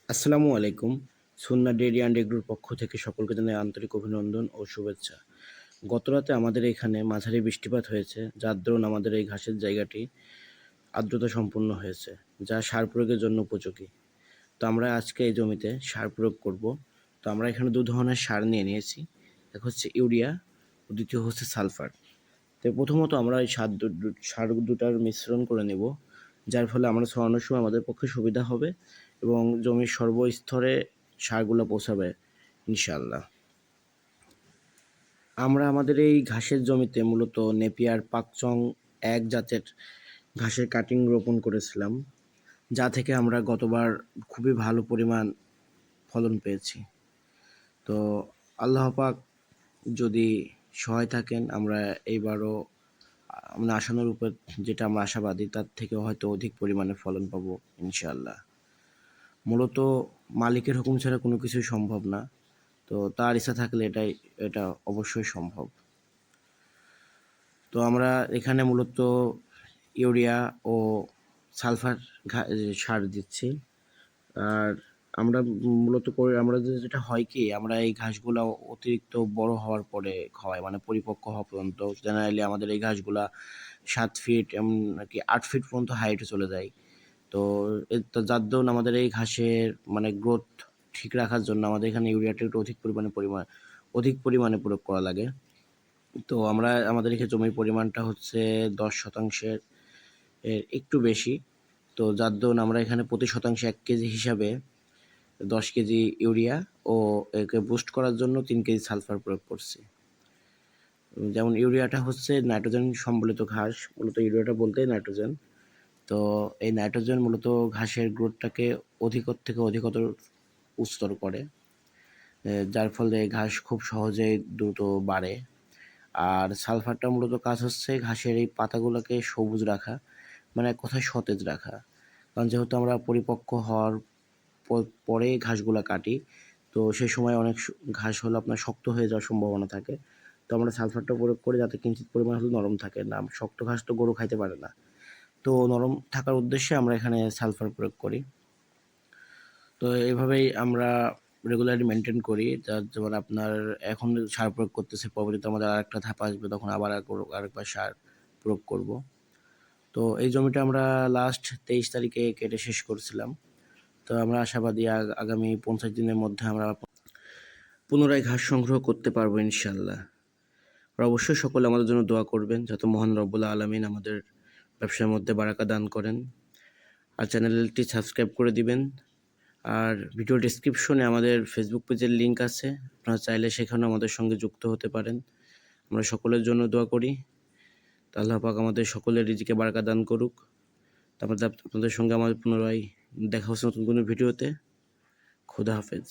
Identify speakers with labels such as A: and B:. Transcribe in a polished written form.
A: আসসালামু আলাইকুম। সুন্নাহ dairy and এগ্রোর পক্ষ থেকে সকলকে জানাই আন্তরিক অভিনন্দন ও শুভেচ্ছা। গতরাতে আমাদের এখানে মাঝারি বৃষ্টিপাত হয়েছে, যার দরুন আমাদের এই ঘাসের জায়গাটি আর্দ্রতা সম্পন্ন হয়েছে, যা সার প্রয়োগের জন্য উপযোগী। তো আমরা আজকে এই জমিতে সার প্রয়োগ করব। তো আমরা এখানে ২ ধরনের সার নিয়ে নিয়েছি। এক হচ্ছে ইউরিয়া ও দ্বিতীয় হচ্ছে সালফার। তো প্রথমত আমরা এই সার দুটার মিশ্রণ করে নেব, যার ফলে আমরা ছড়ানোর সময় আমাদের পক্ষে সুবিধা হবে এবং জমির সর্বস্তরে সারগুলো পৌঁছাবে ইনশাআল্লাহ। আমরা আমাদের এই ঘাসের জমিতে মূলত নেপিয়ার পাকচং এক জাতের ঘাসের কাটিং রোপণ করেছিলাম, যা থেকে আমরা গতবার খুবই ভালো পরিমাণ ফলন পেয়েছি। তো আল্লাহ পাক যদি সহায় থাকেন, আমরা এইবারও মানে আশানুরূপে যেটা আমরা আশাবাদী তার থেকে হয়তো অধিক পরিমাণে ফলন পাবো ইনশাআল্লাহ। মূলত মালিকের হুকুম ছাড়া কোনো কিছুই সম্ভব না। তো তার ইচ্ছা থাকলে এটা অবশ্যই সম্ভব। তো আমরা এখানে মূলত ইউরিয়া ও সালফার সার দিচ্ছি। আর আমরা মূলত আমরা যেটা হয় কি, আমরা এই ঘাসগুলা অতিরিক্ত বড় হওয়ার পরে খাওয়াই, মানে পরিপক্ক হওয়া পর্যন্ত। জেনারেলি আমাদের এই ঘাসগুলা ৭ ফিট নাকি ৮ ফিট পর্যন্ত হাইটে চলে যায়। তো তো যার দরুন আমাদের এই ঘাসের মানে গ্রোথ ঠিক রাখার জন্য আমাদের এখানে ইউরিয়াটা একটু অধিক পরিমাণে প্রয়োগ করা লাগে। তো আমাদের এখানে জমির পরিমাণটা হচ্ছে ১০% এর একটু বেশি। তো যার দরুন আমরা এখানে প্রতি শতাংশে ১ কেজি হিসাবে ১০ কেজি ইউরিয়া ও একে বুস্ট করার জন্য ৩ কেজি সালফার প্রয়োগ করছি। যেমন ইউরিয়াটা হচ্ছে নাইট্রোজেন সম্বলিত ঘাস, মূলত ইউরিয়াটা বলতেই নাইট্রোজেন। তো এই নাইট্রোজেন মূলত ঘাসের গ্রোথটাকে অধিকতর থেকে অধিকতর উচ্চতর করে, যার ফলে ঘাস খুব সহজেই দ্রুত বাড়ে। আর সালফারটা মূলত কাজ হচ্ছে ঘাসের এই পাতাগুলোকে সবুজ রাখা, মানে এক কথায় সতেজ রাখা। কারণ যেহেতু আমরা পরিপক্ক হওয়ার পরে ঘাসগুলা কাটি, তো সেই সময় অনেক ঘাস হলো আপনার শক্ত হয়ে যাওয়ার সম্ভাবনা থাকে। তো আমরা সালফারটা প্রয়োগ করি যাতে কিঞ্চিৎ পরিমাণ হলেও নরম থাকে। না, শক্ত ঘাস তো গরু খাইতে পারে না। তো নরম থাকার উদ্দেশ্যে আমরা এখানে সালফার প্রয়োগ করি। তো এভাবেই আমরা রেগুলারলি মেনটেন করি। যেমন আপনার এখন সার প্রয়োগ করতেছি, পরবর্তীতে আমাদের আরেকটা ধাপ আসবে, তখন আবার আরেকবার সার প্রয়োগ করব। তো এই জমিটা আমরা লাস্ট ২৩ তারিখে কেটে শেষ করছিলাম। তো আমরা আশাবাদী আগামী ৫০ দিনের মধ্যে আমরা পুনরায় ঘাস সংগ্রহ করতে পারবো ইনশাআল্লাহ। আর অবশ্যই সকলে আমাদের জন্য দোয়া করবেন যাতে মহান রব্বুল আলামিন আমাদের ব্যবসার মধ্যে বারাকা দান করেন। আর চ্যানেলটি সাবস্ক্রাইব করে দিবেন। আর ভিডিও ডেসক্রিপশনে আমাদের ফেসবুক পেজের লিঙ্ক আছে, আপনারা চাইলে সেখানেও আমাদের সঙ্গে যুক্ত হতে পারেন। আমরা সকলের জন্য দোয়া করি। তা আল্লাহ পাক আমাদের সকলের রিজিকে বারাকা দান করুক। তারপর আপনাদের সঙ্গে আমাদের পুনরায় দেখা হচ্ছে নতুন কোনো ভিডিওতে। খোদা হাফেজ।